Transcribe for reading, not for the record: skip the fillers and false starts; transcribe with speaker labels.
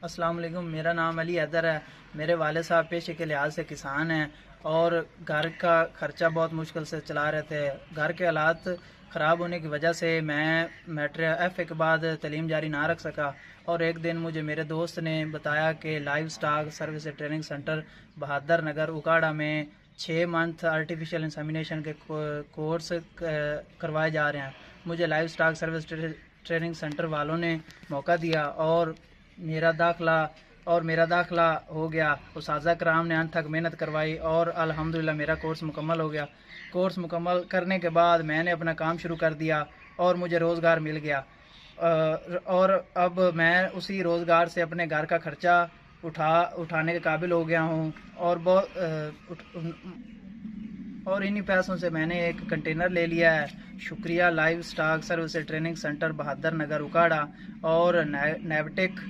Speaker 1: السلام علیکم، میرا نام علی حیدر ہے۔ میرے والد صاحب پیشے کے لحاظ سے کسان ہیں اور گھر کا خرچہ بہت مشکل سے چلا رہے تھے۔ گھر کے حالات خراب ہونے کی وجہ سے میں میٹرک ایف اے کے بعد تعلیم جاری نہ رکھ سکا، اور ایک دن مجھے میرے دوست نے بتایا کہ live stock service training centre Bahadur Nagar Okara میں 6 منتھ آرٹیفیشل انسیمینیشن کے کورس کروائے جا رہے ہیں۔ مجھے live stock service training centre والوں نے موقع دیا اور میرا داخلہ ہو گیا۔ اساتذہ کرام نے انتھک محنت کروائی اور الحمدللہ میرا کورس مکمل ہو گیا۔ کورس مکمل کرنے کے بعد میں نے اپنا کام شروع کر دیا اور مجھے روزگار مل گیا، اور اب میں اسی روزگار سے اپنے گھر کا خرچہ اٹھانے کے قابل ہو گیا ہوں، اور انہی پیسوں سے میں نے ایک کنٹینر لے لیا ہے۔ شکریہ live stock service training centre Bahadur Nagar Okara اور نیوٹیک